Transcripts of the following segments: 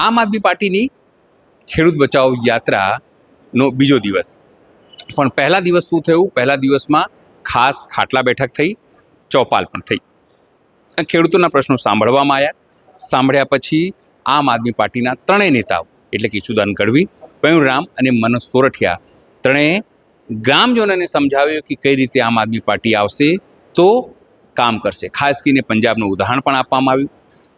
આમ આદમી પાર્ટીની ખેડૂત બચાવ યાત્રાનો બીજો દિવસ, પણ પહેલા દિવસ શું થયું? પહેલા દિવસમાં ખાસ ખાટલા બેઠક થઈ, ચોપાલ પણ થઈ. ખેડૂતોના પ્રશ્નો સાંભળવામાં આવ્યા. સાંભળ્યા પછી આમ આદમી પાર્ટીના ત્રણેય નેતાઓ એટલે કે ઈશુદાન ગઢવી, પયુર રામ અને મનોજ સોરઠિયા ત્રણેય ગ્રામજનોને સમજાવ્યું કે કઈ રીતે આમ આદમી પાર્ટી આવશે તો કામ કરશે. ખાસ કરીને પંજાબનું ઉદાહરણ પણ આપવામાં આવ્યું.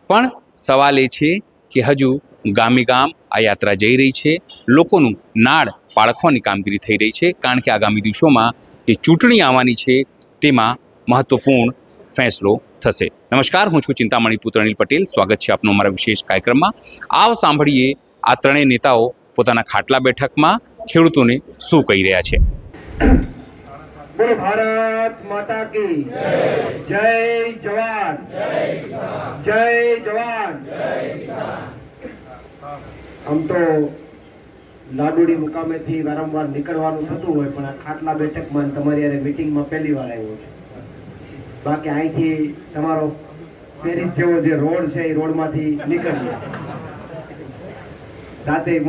પણ સવાલ એ છે કે હજુ ગામે ગામ આ યાત્રા જઈ રહી છે, લોકોનું નાળ પાળખવાની કામગીરી થઈ રહી છે, કારણ કે આગામી દિવસોમાં જે ચૂંટણી આવવાની છે તેમાં મહત્વપૂર્ણ ફેંસલો થશે. નમસ્કાર, હું છું ચિંતામણી પુત્ર અનિલ પટેલ. સ્વાગત છે આપનું અમારા વિશેષ કાર્યક્રમમાં. આવો સાંભળીએ આ ત્રણેય નેતાઓ પોતાના ખાટલા બેઠકમાં ખેડૂતોને શું કહી રહ્યા છે. બોલો ભારત માતા કી જય જવાન, જય જવાન. આમ તો લાડુડી મુકામેથી વારંવાર નીકળવાનું થતું હોય, પણ આ ખાટલા બેઠકમાં તમારી યારે મીટિંગમાં પહેલી વાર આવ્યો છે. બાકી અહીંથી તમારો પેરિસ જેવો જે રોડ છે એ રોડમાંથી નીકળીએ,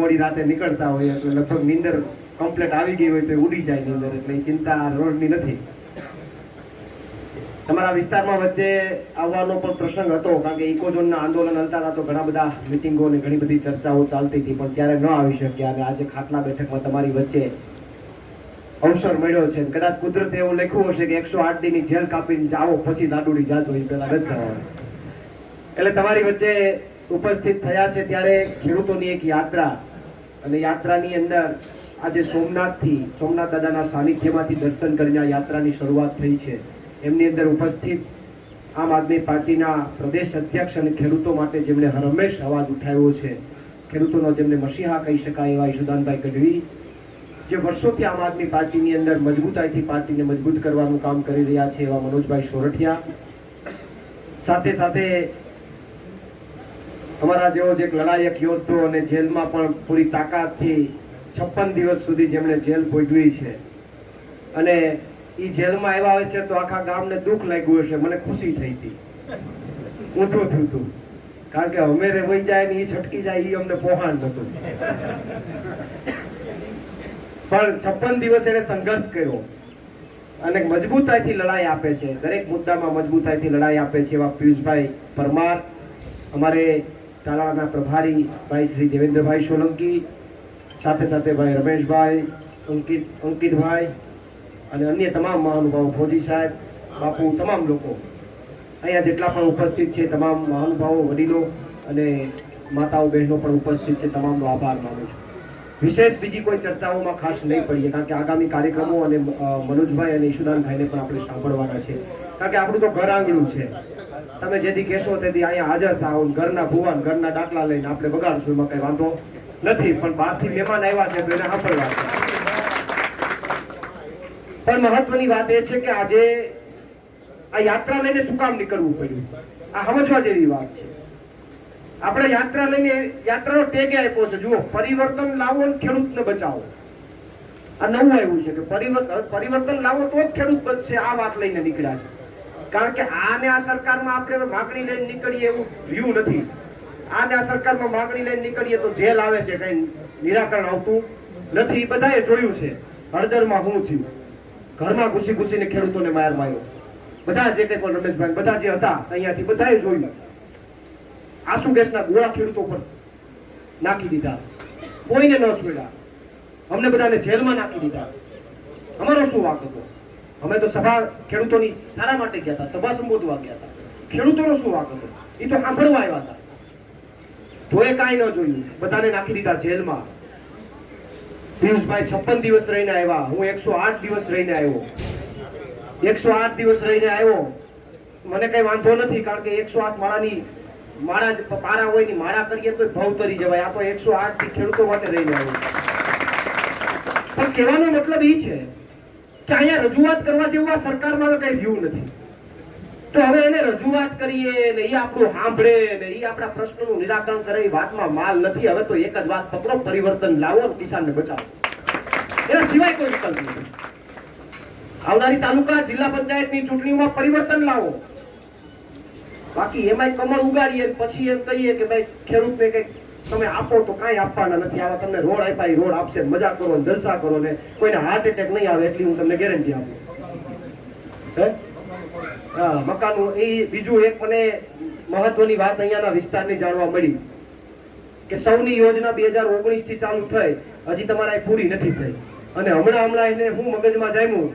મોડી રાતે નીકળતા હોય એટલે લગભગ નીંદર કમ્પ્લીટ આવી ગઈ હોય તો ઉડી જાય નીંદર, એટલે એ ચિંતા રોડની નથી. તમારા વિસ્તારમાં વચ્ચે આવવાનો પણ પ્રસંગ હતો, કારણ કે ઇકોઝોનના આંદોલન હાલતા હતા તો ઘણા બધા મિટિંગો અને ઘણી બધી ચર્ચાઓ ચાલતી હતી, પણ ત્યારે ન આવી શક્યા. અને આજે ખાટલા બેઠકમાં તમારી વચ્ચે અવસર મળ્યો છે. કદાચ કુદરતે એવું લખ્યું હશે કે 108 દીની જેલ કાપીને જાઓ પછી લાડુડી જાજો, એ પહેલા નથી જવાનું. એટલે તમારી વચ્ચે ઉપસ્થિત થયા છે ત્યારે ખેડૂતોની એક યાત્રા, અને યાત્રાની અંદર આજે સોમનાથ દાદાના સાનિધ્યમાંથી દર્શન કરીને આ યાત્રાની શરૂઆત થઈ છે. એમની અંદર ઉપસ્થિત આમ આદમી પાર્ટીના પ્રદેશ અધ્યક્ષ અને ખેડૂતો માટે જેમણે હરમેશ અવાજ ઉઠાવ્યો છે, ખેડૂતોનો જેમને મસીહા કહી શકાય એવા ઈશુદાનભાઈ ગઢવી, જે વર્ષોથી આમ આદમી પાર્ટીની અંદર મજબૂતાઈથી પાર્ટીને મજબૂત કરવાનું કામ કરી રહ્યા છે એવા મનોજભાઈ સોરઠિયા, સાથે સાથે અમારા જેવો જ એક લડાયક યોદ્ધો અને જેલમાં પણ પૂરી તાકાતથી 56 દિવસ સુધી જેમણે જેલ ભોગવી છે, અને એ જેલમાં આવ્યા હોય છે તો આખા ગામને દુઃખ લાગ્યું હશે. મને ખુશી થઈ હતી, ઊંધું થયું હતું, કારણ કે અમે વહી જાય ને એ છટકી જાય એ અમને પોહાણ નતું. પણ 56 દિવસ એને સંઘર્ષ કર્યો અને મજબૂતાઈથી લડાઈ આપે છે, દરેક મુદ્દામાં મજબૂતાઈથી લડાઈ આપે છે એવા પિયુષભાઈ પરમાર, અમારે તાલાળાના પ્રભારી ભાઈ શ્રી દેવેન્દ્રભાઈ સોલંકી, સાથે સાથે ભાઈ રમેશભાઈ, અંકિતભાઈ અને અન્ય તમામ મહાનુભાવો, ફોજી સાહેબ, બાપુ, તમામ લોકો અહીંયા જેટલા પણ ઉપસ્થિત છે, તમામ મહાનુભાવો, વડીલો અને માતાઓ બહેનો પણ ઉપસ્થિત છે, તમામનો આભાર માનું છું. વિશેષ બીજી કોઈ ચર્ચાઓમાં ખાસ નહીં પડીએ, કારણ કે આગામી કાર્યક્રમો અને મનોજભાઈ અને ઈશુદાનભાઈને પણ આપણે સાંભળવાના છે, કારણ કે આપણું તો ઘર આંગણું છે. તમે જેથી કહેશો તેથી અહીંયા હાજર થાઓ, ઘરના ભુવાન ઘરના દાખલા લઈને આપણે બગાડશું, એમાં કઈ વાંધો નથી. પણ બહારથી મહેમાન આવ્યા છે તો એને સાંભળવા. પણ મહત્વની વાત એ છે કે આજે આ યાત્રા લઈને શું કામ નીકળવું પડ્યું, આ સમજવા જેવી વાત છે. આપણે યાત્રા લઈને, યાત્રાનો ટેગ આપ્યો છે, જુઓ, પરિવર્તન લાવો અને ખેડૂતને બચાવો. આ નવું આવ્યું છે કે પરિવર્તન લાવો તો જ ખેડૂત બચશે. આ વાત લઈને નીકળ્યા છે, કારણ કે આને આ સરકારમાં આપણે માગણી લઈને નીકળીએ એવું રહ્યું નથી. આને આ સરકારમાં માગણી લઈને નીકળીએ તો જેલ આવે છે, કઈ નિરાકરણ આવતું નથી. બધાએ જોયું છે હળદરમાં શું થયું, ઘરમાં ઘૂસી ઘૂસીને ખેડૂતોને માર માર્યો. બધા જે કંઈ પણ રમેશભાઈ બધા જે હતા અહીંયાથી બધાએ જોયું. આંસુ ગેસના ગોળા ખેડૂતો પર નાખી દીધા, કોઈને ન છોડ્યા, અમને બધાને જેલમાં નાખી દીધા. અમારો શું વાંક હતો? અમે તો સભા ખેડૂતોની સારા માટે ગયા હતા, સભા સંબોધવા ગયા હતા. ખેડૂતોનો શું વાંક હતો? એ તો સાંભળવા આવ્યા હતા. તોય કાંઈ ન જોયું, બધાને નાખી દીધા જેલમાં. પિયુષભાઈ 56 દિવસ રહીને આવ્યા, હું 108 દિવસ રહીને આવ્યો. 108 દિવસ રહીને આવ્યો, મને કઈ વાંધો નથી, કારણ કે 108 માળાની માળા જ પારા હોય ની માળા કરીએ તો ભાવ તરી જવાય. આ તો 108 થી ખેડૂતો માટે રહીને આવ્યો. પણ કહેવાનો મતલબ એ છે કે અહીંયા રજૂઆત કરવા જેવું આ સરકારમાં હવે કઈ રહ્યું નથી. તો હવે એને રજૂઆત કરીએ ને એ આપણું સાંભળે ને એ આપણા પ્રશ્નોનું નિરાકરણ કરે, એ વાતમાં માલ નથી. હવે તો એક જ વાત પકડો, પરિવર્તન લાવો, કિસાનને બચાવો. એના સિવાય કોઈ વિકલ્પ નથી. આવનારી તાલુકા જિલ્લા પંચાયતની ચૂંટણીમાં પરિવર્તન લાવો. બાકી એમાં કમળ ઉગાડીએ પછી એમ કહીએ કે ભાઈ ખેડૂતને કઈ તમે આપો તો કાંઈ આપવાના નથી. આવા તમને રોડ આપ્યા એ રોડ આપશે, મજા કરો ને જલસા કરો ને કોઈને હાર્ટ એટેક નહીં આવે એટલી હું તમને ગેરંટી આપું. હે હા, મકાનનું એ બીજું એક મને મહત્વની વાત અહીંયાના વિસ્તારની જાણવા મળી કે સૌની યોજના 2019 થી ચાલુ થઈ, હજી તમારા પૂરી નથી થઈ. અને હમણાં એને હું મગજમાં જામ્યું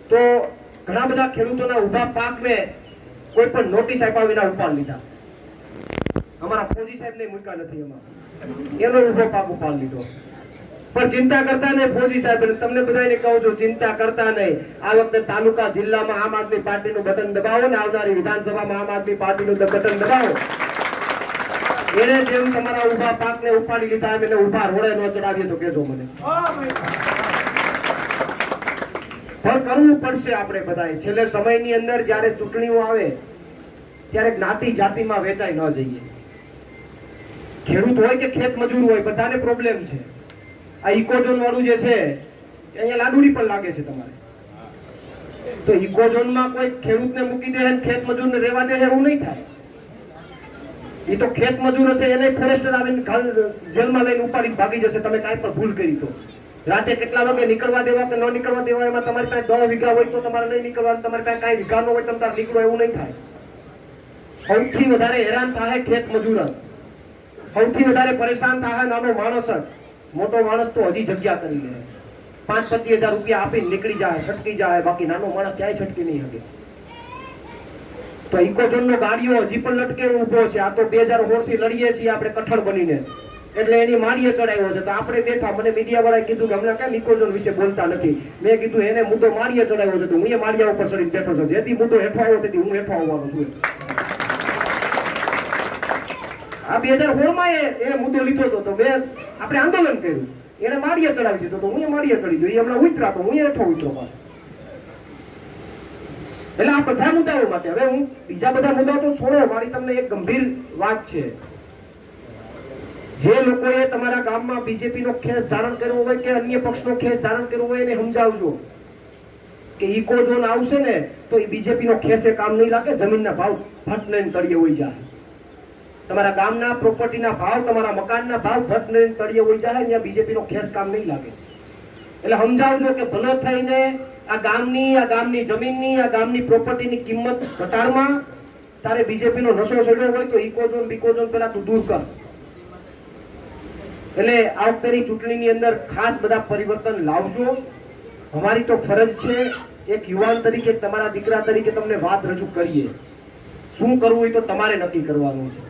તો ઘણા બધા ખેડૂતોના ઊભા પાકને કોઈ પણ નોટિસ આપ્યા વિના ઉપાડ લીધા. અમારા ફોજી સાહેબને મૂક્યા નથી એમાં, એનો ઊભો પાક ઉપાડ લીધો. પણ ચિંતા કરતા નહીં ફોજી સાહેબ, તમને બધાને કહું છું ચિંતા કરતા નહીં. આ વખતે તાલુકા જિલ્લામાં આમ આદમી પાર્ટીનું બટન દબાવો ને આવનારી વિધાનસભામાં આમ આદમી પાર્ટીનું બટન દબાવો. એને જેમ તમારા ઊભા પાકને ઉપાડી લીધા એમ એને ઊભા રોડે ન ચડાવીએ તો કેજો મને. પણ કરવું પડશે આપણે બધાએ. છેલ્લે સમયની અંદર જ્યારે ચૂંટણીઓ આવે ત્યારે જ્ઞાતિ જાતિમાં વેચાઈ ન જઈએ. ખેડૂત હોય કે ખેત મજૂર હોય બધાને પ્રોબ્લેમ છે. આ ઇકોઝોન વાળું જે છે અહીંયા લાડુડી પણ લાગે છે તમારે. તો ઇકોઝોનમાં કોઈ ખેડૂતને મૂકી દે અને ખેત મજૂરને રહેવા દે એવું નહીં થાય. એ તો ખેત મજૂર હશે એને ફોરેસ્ટર આવીને જેલમાં લઈને ઉપાડીને ભાગી જશે તમે કાંઈ પણ ભૂલ કરી તો. રાતે કેટલા વાગે નીકળવા દેવા કે ન નીકળવા દેવા એમાં તમારી પાસે 10 વીઘા હોય તો તમારે નહીં નીકળવાનું, તમારી પાસે કાંઈ વીઘા ન હોય તમે તારે નીકળો એવું નહીં થાય. સૌથી વધારે હેરાન થાય ખેત મજૂર જ, સૌથી વધારે પરેશાન થાય નાનો માણસ જ. મોટો માણસ તો હજી જગ્યા કરી લે, 5-25 હજાર રૂપિયા આપીને નીકળી જાય, છટકી જાય, બાકી નાનો માણસ ક્યાંય છટકી નહીં શકે. તો ઇકોઝોનનો ગાડીઓ હજી પણ લટકે ઊભો છે. આ તો 2016 થી લડીએ છીએ આપણે કઠણ બનીને, એટલે એની મારીએ ચડાવ્યો છે. તો આપણે બેઠા, મને મીડિયા વાળાએ કીધું કે હમણાં કેમ ઇકોઝોન વિશે બોલતા નથી. મેં કીધું એને મુદ્દો મારીએ ચડાવ્યો છે તો હું એ મારિયા ઉપર ચડીને બેઠો છું. જેથી મુદ્દો હેઠો આવ્યો તેથી હું હેઠો આવવાનો છું. આ 2016 માં એ મુદ્દો લીધો હતો તો મેં આપણે આંદોલન કર્યું, એને મારીએ ચડાવી દીધો તો હું એ મારીએ ચડી ગયો. એ હમણાં ઉતરા તો હું એ હેઠો ઉતરો પાછો. એટલે આ બધા મુદ્દાઓ માટે હવે હું બીજા બધા મુદ્દાઓ તો છોડો, મારી તમને એક ગંભીર વાત છે. જે લોકોએ તમારા ગામમાં બીજેપી નો ખેસ ધારણ કર્યો હોય કે અન્ય પક્ષનો ખેસ ધારણ કર્યો હોય એને સમજાવજો કે ઇકોઝોન આવશે ને તો એ બીજેપી નો ખેસે કામ નહીં લાગે. જમીનના ભાવ ફટને તળિયે હોઈ જાય, તમારા ગામના પ્રોપર્ટીના ભાવ, તમારા મકાનના ભાવ ફટને તળિયે હોઈ જાય, ત્યાં બીજેપી નો ખેસ કામ નહીં લાગે. એટલે સમજાવજો કે ભલો થઈને આ ગામની જમીનની, આ ગામની પ્રોપર્ટીની કિંમત ઘટાડમાં તારે બીજેપી નો નશો ચડ્યો હોય તો ઇકોઝોન બીકોઝોન પેલા તું દૂર કર. એટલે આ વખતેની ચૂંટણીની અંદર ખાસ બધા પરિવર્તન લાવજો. અમારી તો ફરજ છે એક યુવાન તરીકે, તમારા દીકરા તરીકે તમને વાત રજૂ કરીએ. શું કરવું હોય તો તમારે નક્કી કરવાનું છે.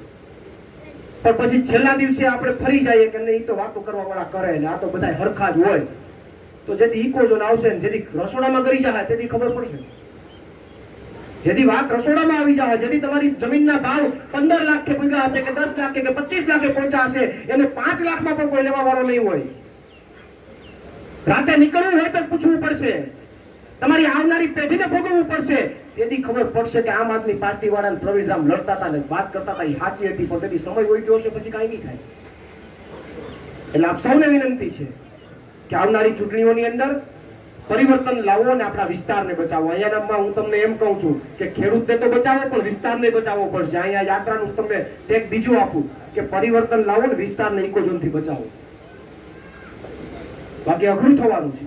પણ પછી છેલ્લા દિવસે આપણે ફરી જઈએ કે નહીં તો વાતો કરવા વાળા કરે ને આ તો બધા હરખા જ હોય. તો જેથી ઇકોઝોન આવશે ને જેથી રસોડામાં કરી જાય તેથી ખબર પડશે. જેથી વાત રસોડામાં આવી જાય, જેથી તમારી જમીનના ભાવ 15 લાખ કે પહોંચ્યા હશે કે 10 લાખ કે 25 લાખે પહોંચ્યા હશે એને 5 લાખમાં પણ કોઈ લેવા વાળો નહીં હોય. રાતે નીકળવું હોય તો પૂછવું પડશે, તમારી આવનારી પેઢીને ભોગવવું પડશે. તેથી ખબર પડશે કે આમ આદમી પાર્ટી વાળા પ્રવીણ રામ લડતા હતા ને વાત કરતા હતા એ સાચી હતી, પણ તેથી સમય હોય ગયો હશે પછી કાંઈ નહીં થાય. એટલે આપ સૌને વિનંતી છે કે આવનારી ચૂંટણીઓની અંદર પરિવર્તન લાવો અને આપણા વિસ્તારને બચાવો. અહીંયામાં હું તમને એમ કહું છું કે ખેડૂતને તો બચાવો પણ વિસ્તારને બચાવવો પડશે. અહીંયા યાત્રાનું તમને ટેગ બીજું આપું કે પરિવર્તન લાવો ને વિસ્તારને ઇકોઝોનથી બચાવો, બાકી અઘરું થવાનું છે.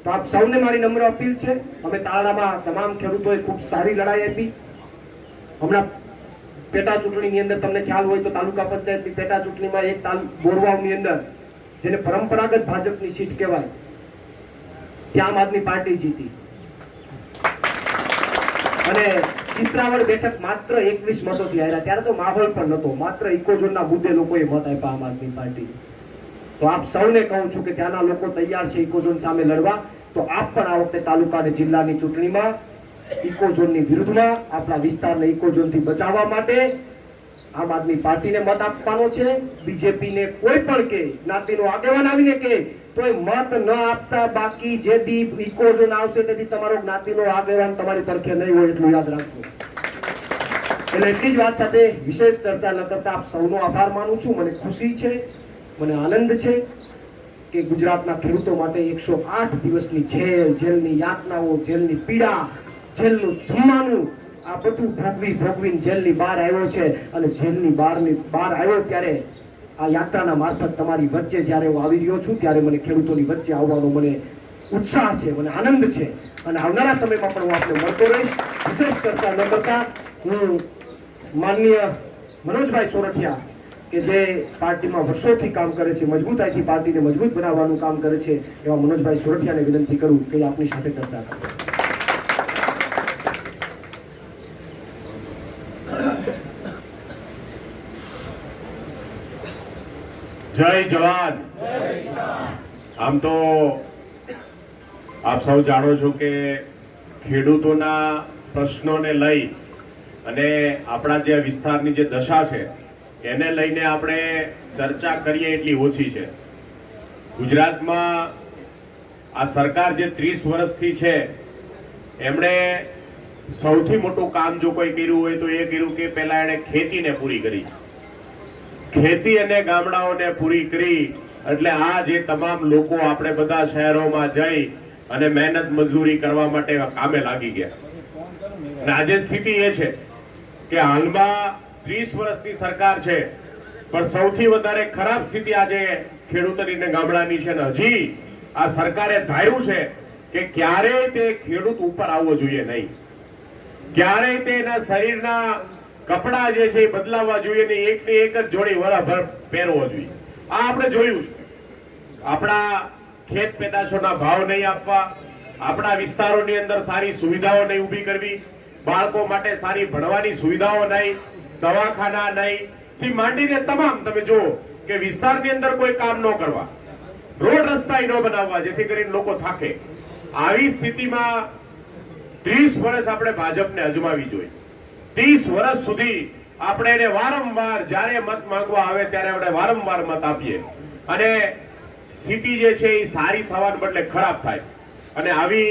તો આપ સૌને મારી નમ્ર અપીલ છે. અમે તાલાળામાં તમામ ખેડૂતોએ ખૂબ સારી લડાઈ આપી. હમણાં પેટા ચૂંટણીની અંદર તમને ખ્યાલ હોય તો તાલુકા પંચાયતની પેટા ચૂંટણીમાં એક બોરવાવની અંદર જેને પરંપરાગત ભાજપની સીટ કહેવાય ત્યાં આમ આદમી પાર્ટી જીતી અને ચિત્રાવડ બેઠક માત્ર 21 મતોથી હાર્યા. ત્યારે તો માહોલ પણ નહોતો, માત્ર ઇકોઝોનના મુદ્દે લોકોએ મત આપ્યા આમ આદમી પાર્ટી. તો આપ સૌને કહું છું કે ત્યાંના લોકો તૈયાર છે ઇકોઝોન સામે લડવા. તો આપ પણ આ વખતે તાલુકા અને જિલ્લાની ચૂંટણીમાં ઇકોઝોનની વિરુદ્ધમાં આપણા વિસ્તારને ઇકોઝોનથી બચાવવા માટે આમ આદમી પાર્ટીને મત આપવાનો છે. બીજેપીને કોઈ પણ કે જ્ઞાતિનો આગેવાન આવીને કે તોય મત ન આપતા. બાકી જે દી ઇકોઝોન આવશે તેથી તમારો જ્ઞાતિનો આગેવાન તમારી પડખે નહીં હોય એટલું યાદ રાખજો. એટલે એટલી જ વાત સાથે વિશેષ ચર્ચા ન કરતા આપ સૌનો આભાર માનું છું. મને ખુશી છે, મને આનંદ છે કે ગુજરાતના ખેડૂતો માટે 108 દિવસની જેલની યાતનાઓ, જેલની પીડા, જેલનું જમવાનું આ બધું ભોગવીને જેલની બહાર આવ્યો છે. અને જેલની બહાર આવ્યો ત્યારે આ યાત્રાના મારફત તમારી વચ્ચે જ્યારે હું આવી રહ્યો છું ત્યારે મને ખેડૂતોની વચ્ચે આવવાનો મને ઉત્સાહ છે, મને આનંદ છે અને આવનારા સમયમાં પણ હું આપને મળતો રહીશ. વિશેષ કરતા નમ્રતા હું માનનીય મનોજભાઈ સોરઠિયા કે જે પાર્ટીમાં વર્ષોથી કામ કરે છે, મજબૂતાઈથી પાર્ટીને મજબૂત બનાવવાનું કામ કરે છે, એવા મનોજભાઈ સોરઠિયાને વિનંતી કરું કે આપની સાથે ચર્ચા કરે. જય જવાન. આમ તો આપ સૌ જાણો છો કે ખેડૂતોના પ્રશ્નોને લઈ અને આપણા જે વિસ્તારની જે દશા છે એને લઈને આપણે ચર્ચા કરીએ એટલી ઓછી છે. ગુજરાતમાં આ સરકાર જે 30 વર્ષથી છે એમણે સૌથી મોટું કામ જો કોઈ કર્યું હોય તો એ કર્યું કે પહેલા એણે ખેતીને પૂરી કરી, ખેતી અને ગામડાઓને પૂરી કરી. એટલે આ જે તમામ લોકો આપણે બધા શહેરોમાં જઈ અને મહેનત મજૂરી કરવા માટે કામે લાગી ગયા. અને આજે સ્થિતિ એ છે કે હાલમાં 30 વર્ષની સરકાર છે પણ સૌથી વધારે ખરાબ સ્થિતિ આજે ખેડૂતોની ને ગામડાની છે. ને હજી આ સરકારે ધાર્યું છે કે ક્યારેય તે ખેડૂત ઉપર આવવો જોઈએ નહીં, ક્યારેય તેના શરીરના કપડા જે છે એ બદલાવવા જોઈએ ને એકની એક જ જોડી વરાભર પહેરવો જોઈએ. આ આપણે જોયું છે. આપણા ખેત પેદાશોના ભાવ નહીં આપવા, આપણા વિસ્તારોની અંદર સારી સુવિધાઓ નહીં ઊભી કરવી, બાળકો માટે સારી ભણવાની સુવિધાઓ નહીં, દવાખાના નહીં થી માંડીને તમામ તમે જુઓ કે વિસ્તારની અંદર કોઈ કામ ન કરવા, રોડ રસ્તા ન બનાવવા જેથી કરીને લોકો થાકે. આવી સ્થિતિમાં 30 વર્ષ આપણે ભાજપને અજમાવી જોઈએ. 30 વર્ષ સુધી આપણે એને વારંવાર જ્યારે મત માંગવા આવે ત્યારે આપણે વારંવાર મત આપીએ અને સ્થિતિ જે છે એ સારી થવાને બદલે ખરાબ થાય. અને આવી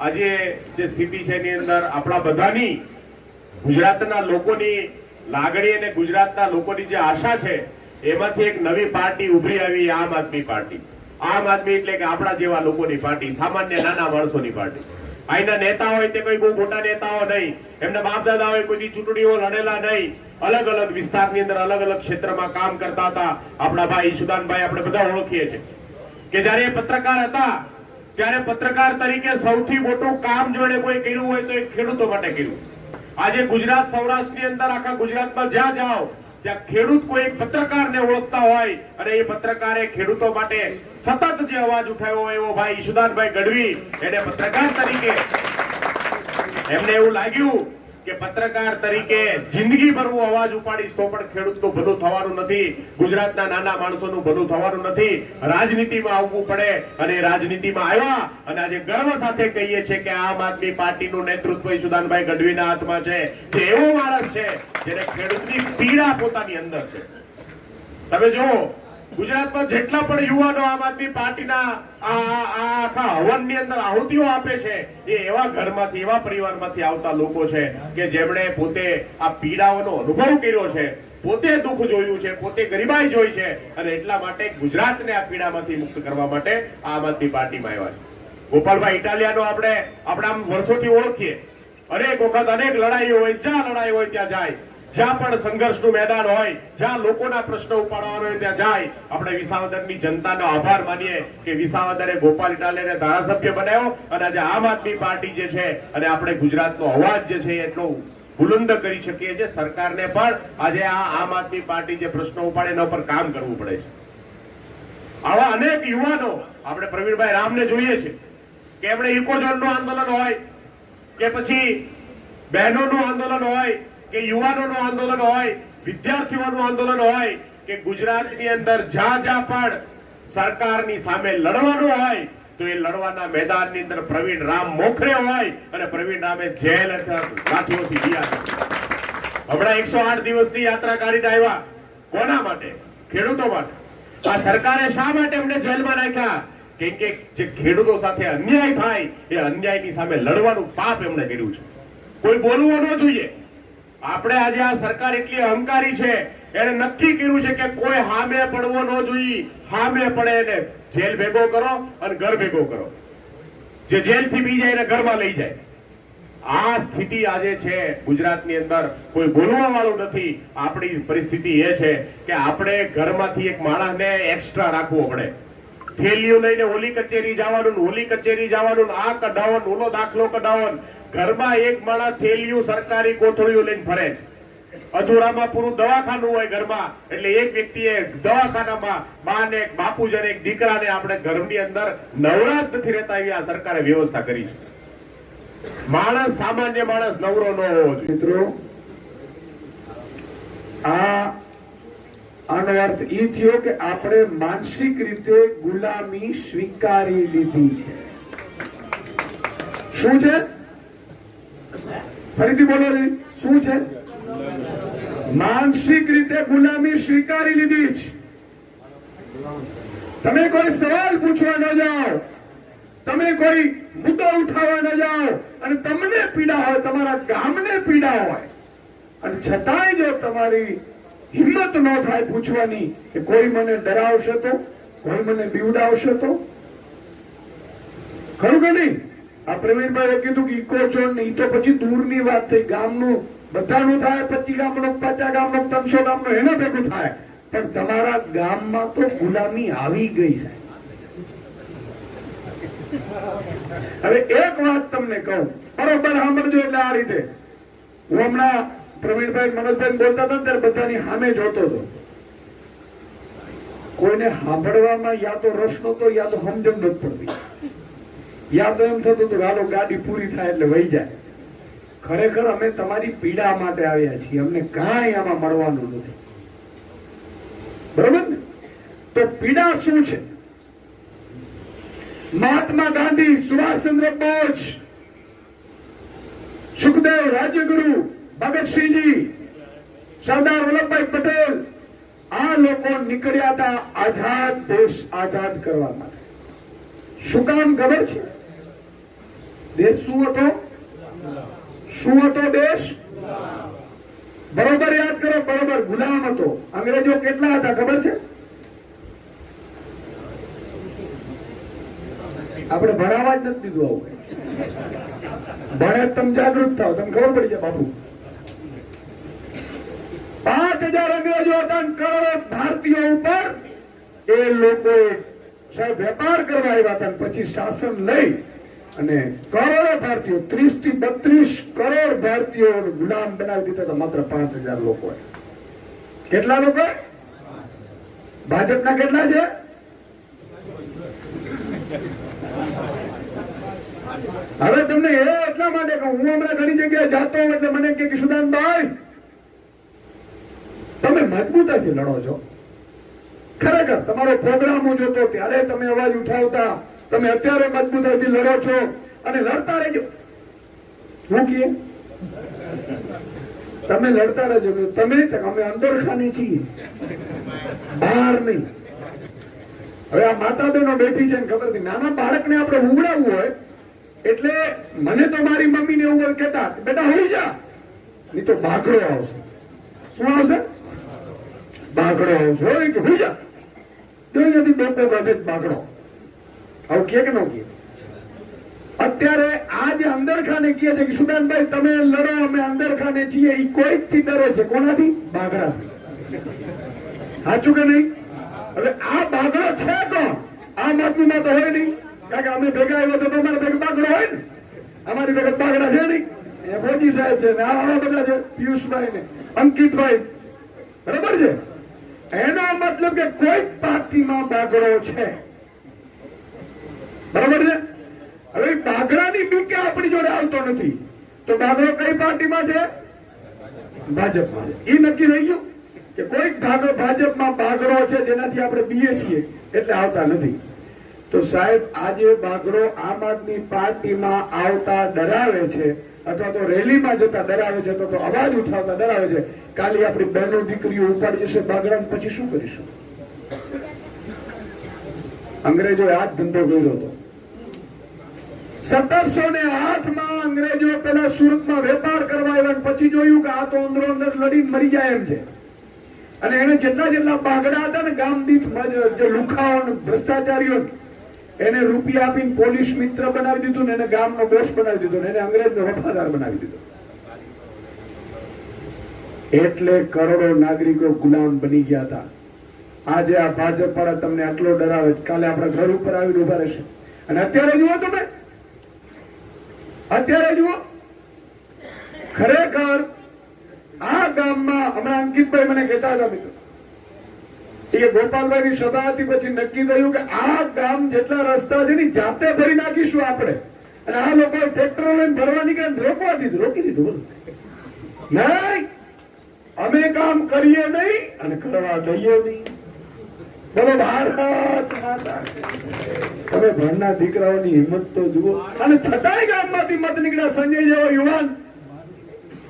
આજે જે સ્થિતિ છે એની અંદર આપણા બધાની ગુજરાતના લોકોની લાગણી અને ગુજરાતના લોકોની જે આશા છે એમાંથી એક નવી પાર્ટી ઉભરી આવી, આમ આદમી પાર્ટી. આમ આદમી એટલે કે આપણા જેવા લોકોની પાર્ટી, સામાન્ય નાના માણસોની પાર્ટી. અહીંના નેતા હોય તે કોઈ બહુ મોટા નેતાઓ નહીં, એમના બાપ દાદા હોય કોઈ ચૂંટણીઓ લડેલા નહીં, અલગ અલગ વિસ્તારની અંદર અલગ અલગ ક્ષેત્રમાં કામ કરતા હતા. આપણા ભાઈ ઈશુદાનભાઈ આપણે બધા ઓળખીએ છીએ કે જયારે એ પત્રકાર હતા ત્યારે પત્રકાર તરીકે સૌથી મોટું કામ જો એને કોઈ કર્યું હોય તો એ ખેડૂતો માટે કર્યું. આજે ગુજરાત સૌરાષ્ટ્રની અંદર આખા ગુજરાતમાં જ્યાં જાઓ ત્યાં ખેડૂત કોઈ પત્રકારને ઓળખતા હોય અને એ પત્રકારે ખેડૂતો માટે સતત જે અવાજ ઉઠાવ્યો હોય એવો ભાઈ ઈશુદાનભાઈ ગઢવી, એને પત્રકાર તરીકે એમને એવું લાગ્યું કે પત્રકાર તરીકે જિંદગીભર હું અવાજ ઉપાડીશ તો પણ ખેડૂતનું ભલું થવાનું નથી, ગુજરાતના નાના માણસોનું ભલું થવાનું નથી, રાજનીતિમાં આવવું પડે. અને રાજનીતિમાં આવ્યા અને આજે ગર્વ સાથે કહીએ છીએ કે આમ આદમી પાર્ટીનું નેતૃત્વ ઈશુદાનભાઈ ગઢવીના હાથમાં છે, જે એવો માણસ છે જેને ખેડૂતની પીડા પોતાની અંદર છે. તમે જુઓ ગુજરાતમાં જેટલા પણ યુવાનો આમ આદમી પાર્ટીના આખા હવનની અંદર આહુતિઓ આપે છે એ એવા ઘરમાંથી, એવા પરિવારમાંથી આવતા લોકો છે કે જેમણે પોતે આ પીડાઓનો અનુભવ કર્યો છે, પોતે દુઃખ જોયું છે, પોતે ગરીબાઈ જોઈ છે અને એટલા માટે ગુજરાતને આ પીડામાંથી મુક્ત કરવા માટે આમ આદમી પાર્ટીમાં આવ્યા છે. ગોપાલભાઈ ઇટાલિયાનો આપણે આમ વર્ષોથી ઓળખીએ. અનેક વખત અનેક લડાઈઓ હોય, જ્યાં લડાઈ હોય ત્યાં જાય, જ્યાં પણ સંઘર્ષનું મેદાન હોય, જ્યાં લોકોના પ્રશ્નો ઉપાડવાનો હોય ત્યાં જાય. આપણે વિસાવદરની જનતાનો આભાર માનીએ કે વિસાવદરે ગોપાલ ઇટાલિયાને ધારાસભ્ય બનાવ્યો અને આજે આમ આદમી પાર્ટી જે છે અને આપણે ગુજરાતનો અવાજ જે છે એટલો બુલંદ કરી શકીએ છીએ. સરકારને પણ આજે આ આમ આદમી પાર્ટી જે પ્રશ્નો ઉપાડે એના પર કામ કરવું પડે છે. આવા અનેક યુવાનો આપણે પ્રવીણભાઈ રામને જોઈએ છે કે એમણે ઇકોઝોનનું આંદોલન હોય કે પછી બહેનોનું આંદોલન હોય કે યુવાનોનું આંદોલન હોય, વિદ્યાર્થીઓનું આંદોલન હોય કે ગુજરાતની અંદર જ્યાં જ્યાં પણ સરકારની સામે લડવાનું હોય તો એ લડવાના મેદાનની અંદર પ્રવીણ રામ મોખરે હોય અને પ્રવીણ રામે જેલ લાઠીઓથી જીયા. હમણાં 108 દિવસની યાત્રા કાઢીને આવ્યા. કોના માટે? ખેડૂતો માટે. આ સરકારે શા માટે એમને જેલમાં નાખ્યા? કેમ કે જે ખેડૂતો સાથે અન્યાય થાય એ અન્યાયની સામે લડવાનું પાપ એમણે કર્યું છે. કોઈ બોલવું ન જોઈએ. આપણે આજે આ સરકાર એટલી અહંકારી છે, એને નક્કી કર્યું છે કે કોઈ હામે પડવો ન જોઈએ, હામે પડે એને જેલ ભેગો કરો અને ઘર ભેગો કરો. જે જેલ થી બી જાય એને ઘરમાં લઈ જાય. આ સ્થિતિ આજે છે ગુજરાતની અંદર, કોઈ બોલવા વાળું નથી. આપણી પરિસ્થિતિ એ છે કે આપણે ઘરમાંથી એક માણસને એક્સ્ટ્રા રાખવો પડે. થેલીઓ લઈને ઓલી કચેરી જવાનું, ઓલી કચેરી જવાનું, આ કઢાવવાનું, ઓલો દાખલો કઢાવવાનું. ઘરમાં એક માણસ થેલીઓ સરકારી કોથળીઓ લઈને ફરે છે. અધૂરામાં પૂરું દવાખાનું હોય ઘરમાં, એટલે એક વ્યક્તિએ દવાખાનામાં બાને, બાપુજને, એક દીકરાને આપણે ઘરની અંદર નવરાત નથી રહેતા એવી આ સરકારે વ્યવસ્થા કરી છે. માણસ, સામાન્ય માણસ નવરો ન હોવો જોઈએ. મિત્રો, આનો અર્થ એ થયો કે આપણે માનસિક રીતે ગુલામી સ્વીકારી લીધી છે. શું છે? ફરીથી બોલો ને, શું છે? માનસિક રીતે ગુલામી સ્વીકારી લીધી છે. તમે કોઈ સવાલ પૂછવા ન જાઓ, તમે કોઈ મુદ્દો ઉઠાવવા ન જાઓ, અને તમને પીડા હોય, તમારા ગામને પીડા હોય, અને છતાંય જો તમારી હિંમત ન થાય પૂછવાની કે કોઈ મને ડરાવશે તો, કોઈ મને બીવડાવશે તો, ખરું કે નહીં? આ પ્રવીણભાઈએ કીધું કે ઇકો ઝોન ને, તો પછી દૂરની વાત થઈ. ગામનું બધાનું થાય, 25 ગામનું, 50 ગામનું, 300 ગામનું, એને ભેગું થાય. પણ તમારા ગામમાં તો ગુલામી આવી ગઈ છે. હવે એક વાત તમને કહું, બરોબર સાંભળજો. એટલે આ રીતે હું હમણાં પ્રવીણભાઈ, મનોજભાઈ બોલતા હતા ત્યારે બધાની સામે જોતો હતો. કોઈને સાંભળવામાં યા તો રસ નતો, યા તો સમજણ નથી પડતી, યા તો એમ થતું હતું હાલો ગાડી પૂરી થાય એટલે વહી જાય. ખરેખર અમે તમારી પીડા માટે આવ્યા છીએ, અમને કાંઈ આમાં મળવાનું નથી. બરોબર ને? તો પીડા શું છે? મહાત્મા ગાંધી, સુભાષચંદ્ર બોઝ, સુખદેવ, રાજ્યગુરુ, ભગતસિંહજી, સરદાર વલ્લભભાઈ પટેલ, આ લોકો નીકળ્યા હતા આઝાદ દેશ આઝાદ કરવા માટે. શું કામ ખબર છે? દેશ શું હતો? શું હતો દેશ? બરોબર યાદ કરો, બરોબર ગુલામ હતો. અંગ્રેજો કેટલા હતા ખબર છે? આપણે ભણાવવા જ નથી દીધું આવું. ભણે તમે જાગૃત થાવ, તમને ખબર પડી જાય બાપુ. 5000 અંગ્રેજો હતા, કરોડો ભારતીયો ઉપર એ લોકોએ સાહેબ વેપાર કરવા આવ્યા હતા. પછી શાસન લઈ અને કરોડો ભારતીયો, 30 થી 32 કરોડ ભારતીયો ગુલામ બનાવી દીધા હતા માત્ર 5000 લોકોએ. કેટલા લોકો? ભાજપના કેટલા છે? હવે તમને એટલા માટે કહું, હું હમણાં ઘણી જગ્યાએ જાતો હોઉં એટલે મને કે સુદાનભાઈ તમે મજબૂતાઈથી લડો છો. ખરેખર તમારો પ્રોગ્રામ હું જોતો ત્યારે તમે અવાજ ઉઠાવતા, તમે અત્યારે મજબૂતાઈથી લડો છો અને લડતા રહેજો. હું કહીએ તમે લડતા રહેજો. તમે અમે અંદર ખાને છીએ, બહાર નહીં. હવે આ માતા બહેનો બેઠી છે ને ખબર નથી, નાના બાળકને આપણે ઉગડાવવું હોય એટલે મને તો મારી મમ્મીને એવું કહેતા, બેટા હોઈ જા, નહીં તો બાકડો આવશે. શું આવશે? બાકડો આવશે. હોય કે હોઈ જા, જોઈ નથી ડોકો કાઢે બાકડો. આવું કે ન કે? અત્યારે આ જે અંદર ખાને કહે છે કે સુદાનભાઈ તમે લડો, અમે અંદર ખાને છીએ, એ કોઈક થી ડરે છે. કોનાથી? બાકડાથી. સાચું કે નહીં? હવે આ બાકડો છે કોણ? આમ આદમીમાં તો હોય નહીં, કારણ કે અમે ભેગા આવ્યા તો અમારા ભેગા બાકડો હોય ને. અમારી ભેગા બાકડા છે નહીં. એ ભોજી સાહેબ છે ને આવા બધા છે, પિયુષભાઈ ને અંકિતભાઈ, બરાબર છે. એનો મતલબ કે કોઈક પાર્ટીમાં બાકડો છે, બરાબર છે. હવે બાકડાની બીક આપણી જોડે આવતો નથી, તો બાકડો કઈ પાર્ટીમાં છે? ભાજપમાં. એ નક્કી થઈ ગયું કે કોઈક ભાજપમાં બાકડો છે જેનાથી આપણે બીએ છીએ એટલે આવતા નથી. તો સાહેબ આજે બાકડો આમ આદમી પાર્ટીમાં આવતા ડરાવે છે, અથવા તો રેલીમાં જતા ડરાવે છે, તો અવાજ ઉઠાવતા ડરાવે છે. કાલે આપણી બહેનો દીકરીઓ ઉપાડી જશે બાકડા, પછી શું કરીશું? અંગ્રેજોએ આ જ ધંધો કર્યો હતો. 1708 અંગ્રેજો પેલા સુરતમાં વેપાર કરવા આવ્યા, પછી જોયું કે આ તો અંદરો અંદર લડીને મરી જાય એમ છે. અને એને જેટલા બાગડા હતા ને ગામ દીઠ, જે લુખાઓ ભ્રષ્ટાચારીઓ, એને રૂપિયા આપીને પોલીસ મિત્ર બનાવી દીધું ને એને ગામનો બોસ બનાવી દીધો ને એને અંગ્રેજનો વફાદાર બનાવી દીધો. એટલે કરોડો નાગરિકો ગુલામ બની ગયા હતા. આજે આ ભાજપ વાળા તમને આટલો ડરાવે છે, કાલે આપણા ઘર ઉપર આવીને ઉભા રહેશે. અને અત્યારે જુઓ તમે, અત્યારે જુઓ, ખરેખર આ ગામમાં હમણાં અંકિતભાઈ મને કહેતા હતા મિત્રો, એ ગોપાલભાઈ ની સભા હતી, પછી નક્કી થયું કે આ ગામ જેટલા રસ્તા છે ને જાતે ભરી નાખીશું આપણે. અને આ લોકો ટ્રેક્ટર લઈને ભરવા નીકળે, રોકવા દીધું, રોકી દીધું. નહીં, અમે કામ કરીએ નહીં અને કરવા દઈએ નહીં. બોલો ભારત માતા. તમે ભણના દીકરાઓની હિંમત તો જુઓ. અને છતાંય ગામમાંથી મત નીકળ્યા. સંજય જેવો યુવાન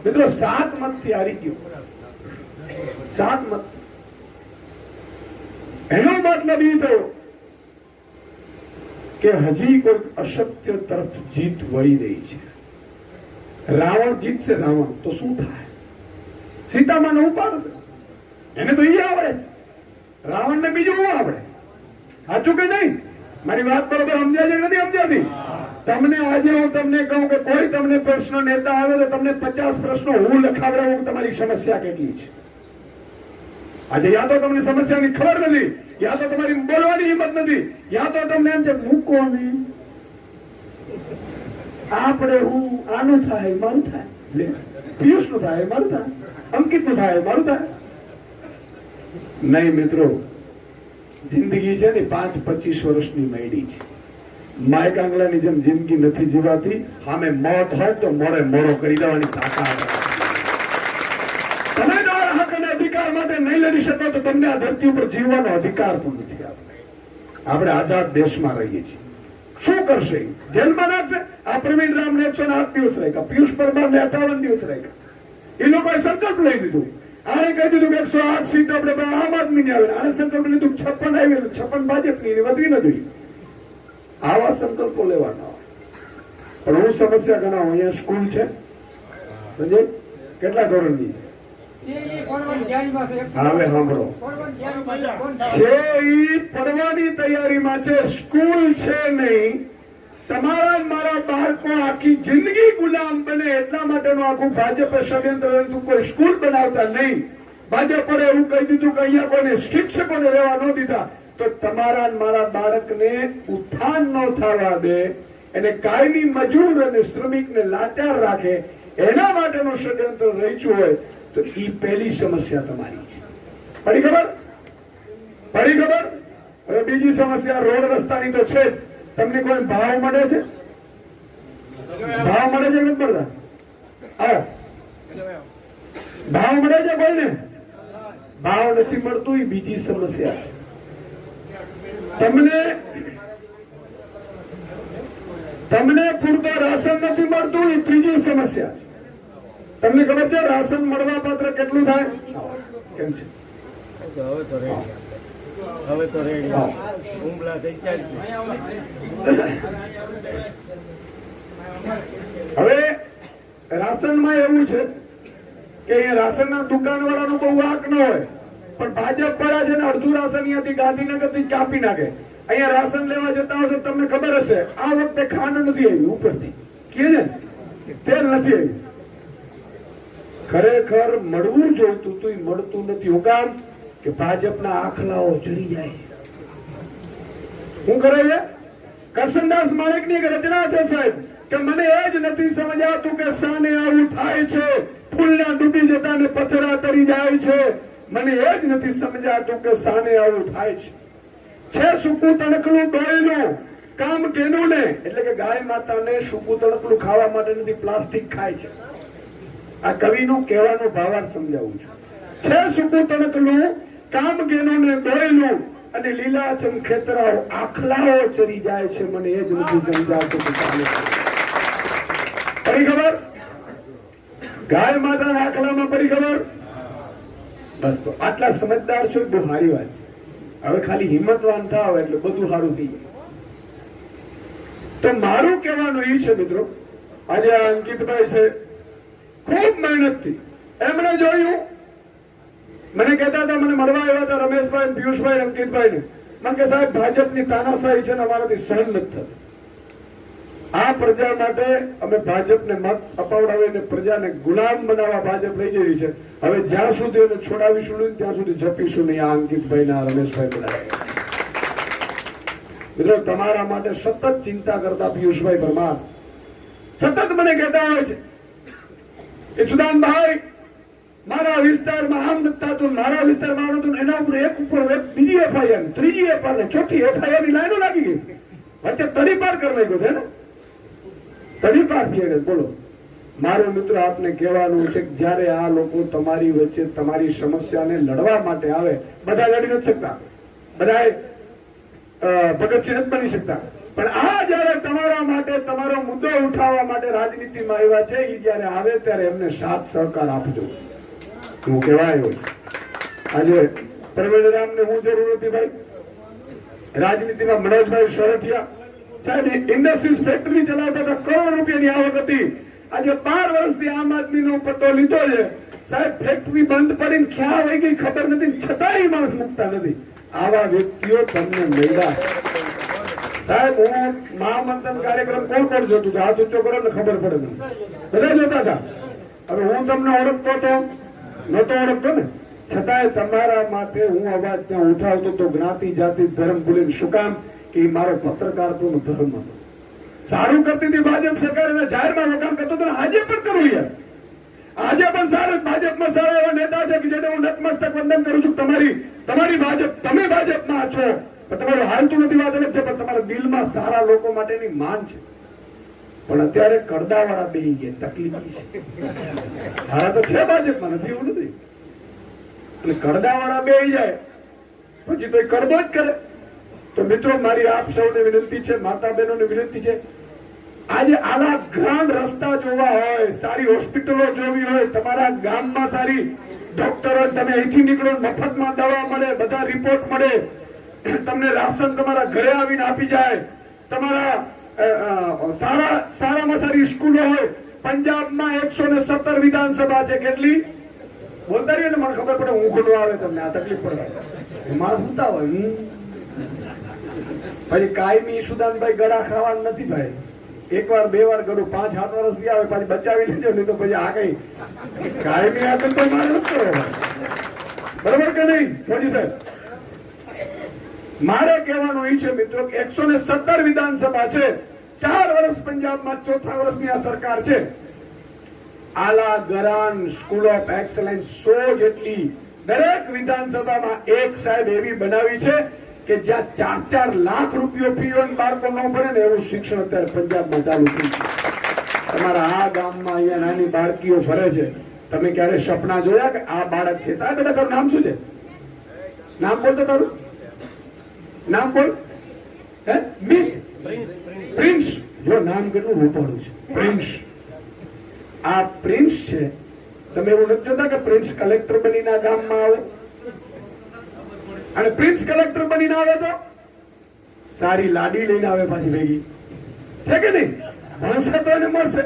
મિત્રો 7 મતથી હારી ગયો, 7 મત. એનો મતલબ એ થયો કે હજી કોઈ અસત્ય તરફ જીત વળી રહી છે. રાવણ જીતશે, રાવણ તો શું થાય? સીતામાને ઉપાડશે, એને તો ઈ આવડે. રાવણ ને બીજું શું આવડે? સાચું કે નહીં? મારી વાત બરોબર સમજાય છે કે નથી સમજાતી? તમને આજે હું તમને કહું કે કોઈ તમને પ્રશ્ન નેતા આવે તો તમને 50 પ્રશ્નો હું લખાવડાવું કે તમારી સમસ્યા કેટલી છે. આજે યા તો તમને સમસ્યાની ખબર નથી, યા તો તમારી બોલવાની હિંમત નથી, યા તો તમને એમ છે મૂકો ને આપણે હું આનું થાય મારું થાય, લે પિયુષ નું થાય મારું થાય, અંકિત નું થાય મારું થાય. નહીં મિત્રો, જિંદગી છે ને 5-25 વર્ષની મયડી છે. માઇક આંગલાની જેમ જિંદગી નથી જીવાતી. સામે મોત હોય તો મોડે મોડો કરી દેવાની તાકાત. તમે જો હક અને અધિકાર માટે નહીં લડી શકો તો તમને આ ધરતી ઉપર જીવવાનો અધિકાર પણ નથી. આપણે આઝાદ દેશમાં રહીએ છીએ. શું કરશે? જેલમાં નાખશે. આ પ્રવીણ રામને 108 દિવસ રાખ્યા, પિયુષ પરમારને 58 દિવસ રાખ્યા. એ લોકોએ સંકલ્પ લઈ લીધું. આને કહી દીધું કે 108 સીટ આપણે આમ આદમીને આવે. આને સંકલ્પ લીધું 56 આવી, 56 ભાજપની, વધવી ન જોઈએ. આવા સંકલ્પો લેવાના. પણ હું સમસ્યા ગણાવું. અહીંયા સ્કૂલ છે સંજય, કેટલા ધોરણની? હવે સાંભળો, છે ઈ પડવાની તૈયારીમાં છે, સ્કૂલ છે નહીં. તમારા મારા બાળકો આખી જિંદગી ગુલામ બને એટલા માટેનું આખું ભાજપે ષડયંત્ર રચ્યું. કોઈ સ્કૂલ બનાવતા નહીં. ભાજપે એવું કહી દીધું કે અહીંયા કોઈને શિક્ષકોને રહેવા ન દીધા તો તમારા મારા બાળકને ઉત્થાન ન થવા દે, એને કાયમી મજૂર અને શ્રમિકને લાચાર રાખે, એના માટેનું ષડયંત્ર રચ્યું હોય તો ઈ પહેલી સમસ્યા તમારી છે. પડી ખબર? પડી ખબર? હવે બીજી સમસ્યા રોડ રસ્તાની તો છે જ. તમને કોઈ ભાવ મળે છે? ભાવ મળે છે નથી મળતા? ભાવ મળે છે કોઈને? ભાવ નથી મળતું, એ બીજી સમસ્યા છે. તમને પૂરતો રાશન નથી મળતું, એ ત્રીજી સમસ્યા છે. તમને ખબર છે રાશન મળવા પાત્ર કેટલું થાય? કેમ છે? હવે તો રેડી હુમલા થઈ હવે રાશનમાં એવું છે કે અહીંયા રાશનના દુકાનવાળાનો બહુ વાંક ન હોય, પણ ભાજપ વાળા છે ને અડધું રાશન અહીંયાથી ગાંધીનગરથી કાપી નાખે. અહીંયા રાશન લેવા જતા હશે તમને ખબર હશે, આ વખતે ખાંડ નથી આવી ઉપરથી, કે ને તેલ નથી આવ્યું. ખરેખર મળવું જોઈતું તો મળતું નથી. હું કામ કે ભાજપના આખલાઓ જરી જાય. શું કરે છે? કરશનદાસ માણેકની એક રચના છે સાહેબ, કે મને એ જ નથી સમજાતું કે સાને આવું થાય છે, ફૂલના ડૂબી જતા ને પથરા તરી જાય છે. મને એ જ નથી સમજાતું કે સાને આવું થાય છે સૂકું તણકલું ડોયલું કામ કેનું ને, એટલે કે ગાય માતાને સૂકું તણકલું ખાવા માટે નથી, પ્લાસ્ટિક ખાય છે. આ કવિનું કહેવાનો ભાવાર્થ સમજાવું છું. છે સૂકું તણકલું કામ કેનું ને ડોયલું અને લીલાછમ ખેતરાઓ આખલાઓ ચરી જાય છે. મને એ જ નથી સમજાતું કે પડી ખબર? ગાય માતાના આખલામાં પડી ખબર? બસ તો આટલા સમજદાર છો, બહુ સારી વાત છે. હવે ખાલી હિંમતવાન થાવ એટલે બધું સારું થઈ જાય. તો મારું કહેવાનું એ છે મિત્રો, આજે આ અંકિતભાઈ છે, ખૂબ મહેનતથી એમણે જોયું. મને કહેતા હતા, મને મળવા આવ્યા હતા રમેશભાઈ, પિયુષભાઈ, અંકિતભાઈ ને, મને કે સાહેબ ભાજપની તાનાશાહી છે ને અમારાથી સહન નથી થતી. આ પ્રજા માટે અમે ભાજપને મત અપાવડાવીને પ્રજાને ગુલામ બનાવવા ભાજપ લઈ જઈ રહી છે. હવે જ્યાં સુધી એને છોડાવીશું નહીં ત્યાં સુધી જપીશું નહીં. આ અંકિતભાઈ ના રમેશભાઈ બધા મિત્રો તમારા માટે સતત ચિંતા કરતા પિયુષભાઈ પરમાર સતત મને કહેતા હોય છે એ સુદાનભાઈ મારા વિસ્તારમાં આમ નથી થતું, મારા વિસ્તારમાં આમ નતું. એના ઉપર એક બીજી એફઆઈઆર, ત્રીજી એફઆઈઆર ને ચોથી એફઆઈઆર ની લાઈનો લાગી ગઈ. વચ્ચે તડીપાર કરી નાખ્યો છે ને, તડીપાર થઈ ગઈ. બોલો મારો મિત્રો આપને કહેવાનું છે કે જ્યારે આ લોકો તમારી વચ્ચે તમારી સમસ્યાને લડવા માટે આવે, બધા લડી નથી શકતા, બધા ભગતસિંહ નથી બની શકતા, પણ આ જયારે તમારા માટે તમારો મુદ્દો ઉઠાવવા માટે રાજનીતિમાં આવ્યા છે, એ જયારે આવે ત્યારે એમને સાથ સહકાર આપજો. હું કહેવાયો આજે પ્રવીણરામને હું જરૂર હતી ભાઈ રાજનીતિમાં. મનોજભાઈ સોરઠિયા સાહેબ ઇન્ડસ્ટ્રીઝ ફેક્ટરી ચલાવતા હતા, કરોડ રૂપિયાની આવક હતી. આજે 12 વર્ષથી આમ આદમીનો પટ્ટો લીધો છે સાહેબ. ફેક્ટરી બંધ પડીને ક્યાં વહી ગઈ ખબર નથી, છતાંય માણસ મુકતા નથી. આવા વ્યક્તિઓ તમને મળ્યા સાહેબ. હું મહામંથન કાર્યક્રમ કોણ કોણ જોતું હતું? હાથ ઊંચો કરો ને ખબર પડે મને. બધા જોતા હતા. હવે હું તમને ઓળખતો હતો નતો ઓળખતો ને, છતાંય તમારા માટે હું અવાજ ત્યાં ઉઠાવતો તો જ્ઞાતિ જાતિ ધર્મ ભૂલીને. શું કામ? કે મારો પત્રકારત્વનો ધર્મ હતો. સારું કરતી હતી ભાજપ સરકાર, અને જાહેરમાં વખાણ કરતો હતો. આજે પણ કરું યાર, આજે પણ સારું. ભાજપમાં સારા એવા નેતા છે કે જેને હું નતમસ્તક વંદન કરું છું. તમારી ભાજપ, તમે ભાજપમાં છો, પણ તમારું હાલતું નથી વાત અલગ છે, પણ તમારા દિલમાં સારા લોકો માટેની માન છે. પણ અત્યારે કડદાવાળા બેહી ગયા, તકલીફ છે. હારા તો છે ભાજપમાં, નથી એવું નથી. અને કડદાવાળા બેહી જાય પછી તો એ કડદો જ કરે. તો મિત્રો મારી આપ સૌને વિનંતી છે, માતા બહેનોને વિનંતી છે, આજે આલા ગ્રાન્ડ રસ્તા જોવા હોય, સારી હોસ્પિટલો જોવી હોય, તમારા ગામમાં સારી ડોક્ટરો, તમે અહીંથી નીકળો મફતમાં દવા મળે, બધા રિપોર્ટ મળે, તમને રાશન તમારા ઘરે આવીને આપી જાય, તમારા સારામાં સારી સ્કૂલો હોય. પંજાબમાં 117 વિધાનસભા છે. કેટલી બોલતા રહીએ ને મને ખબર પડે, ઊંઘ ન આવે તમને, આ તકલીફ પડે. માણસ સુતા હોય પછી કાયમી સુદાનભાઈ ગળા ખાવાનું નથી ભાઈ. એકવાર બે વાર ગળું 5-7 વર્ષ થી આવે પછી બચાવી લેજો, નહીં તો પછી આ કઈ કાયમી આદત તો મારું જ બરોબર કે નહીં મોદી સાહેબ? મારે કહેવાનું એ છે મિત્રો કે 117 વિધાનસભા છે, 4 વર્ષ પંજાબમાં, 4થા વર્ષની આ સરકાર છે. આલા ગરાન સ્કૂલ ઓફ એક્સલન્સ 100 જેટલી દરેક વિધાનસભામાં એક સાહેબ એવી બનાવી છે કે જ્યાં 4-4 લાખ રૂપિયો ફી હોય બાળકો ન પડે ને એવું શિક્ષણ અત્યારે પંજાબમાં ચાલુ થયું છે. તમારા આ ગામમાં અહીંયા નાની બાળકીઓ ફરે છે, તમે ક્યારે સપના જોયા કે આ બાળક છે? તાર બેટા તારું નામ શું છે? નામ બોલ તો તારું નામ બોલ. હે મિત પ્રિન્સ. જો નામ કેટલું રૂપાળું છે, પ્રિન્સ. આ પ્રિન્સ છે. તમે એવું નથી જોતા કે પ્રિન્સ કલેક્ટર બનીને આ ગામમાં આવે? અને પ્રિન્સ કલેક્ટર બનીને આવે તો સારી લાડી લઈને આવે પાછી ભેગી, છે કે નહીં? ભણશે તો એને મળશે.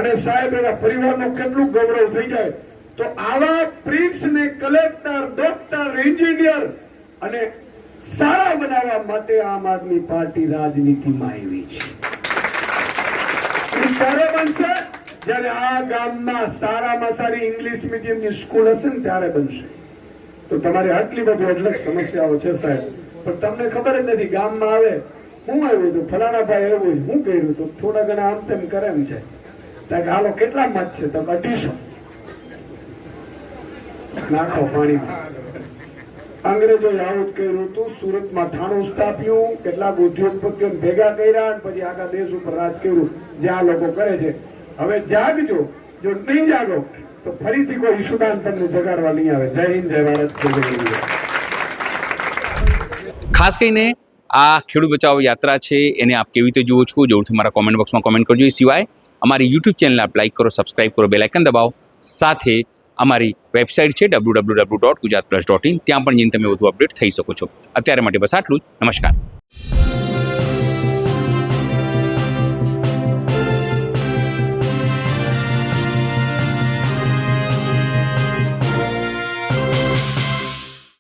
અને સાહેબ એના પરિવારનું કેટલું ગૌરવ થઈ જાય. તો આવા પ્રિન્સ ને કલેક્ટર, ડોક્ટર, એન્જિનિયર અને સારા બનાવવા માટે આમ આદમી પાર્ટી રાજનીતિમાં આવી છે. ત્યારે બનશે જ્યારે આ ગામમાં સારામાં સારી ઇંગ્લિશ મીડિયમની સ્કૂલ હશે ને ત્યારે બનશે. તો તમારી આટલી બધી અઢળક સમસ્યાઓ છે સાહેબ, પણ તમને ખબર જ નથી. ગામમાં આવે હું આવ્યું હતું, ફલાણા ભાઈ આવ્યું, હું કર્યું તો થોડા ઘણા આમ તેમ કરે એમ છે. હાલો કેટલા મત છે? તો 250 નાખો પાણીમાં. અંગ્રેજોએ આવું જ કર્યું હતું. સુરતમાં થાણું સ્થાપ્યું, કેટલાક ઉદ્યોગપતિઓ ભેગા કર્યા, અને પછી આખા દેશ ઉપર રાજ કર્યું, જે આ લોકો કરે છે. હવે જાગજો, જો નહીં જાગો તો ફરીથી કોઈ ઈશુદાન તમને જગાડવા નહીં આવે. જય હિન્દ, જય ભારત. ખાસ કરીને આ ખેડૂત બચાવ યાત્રા છે એને આપ કેવી રીતે જુઓ છો? જરૂરથી મારા કોમેન્ટ બોક્સમાં કોમેન્ટ કરજો. એ સિવાય અમારી યુટ્યુબ ચેનલ આપ લાઈક કરો, સબસ્ક્રાઇબ કરો, બેલ આઇકન દબાવો. સાથે અમારી વેબસાઇટ છે www.gujaratplus.in, ત્યાં પણ જઈને તમે વધુ અપડેટ થઈ શકો છો. અત્યારે માટે બસ આટલું જ. નમસ્કાર.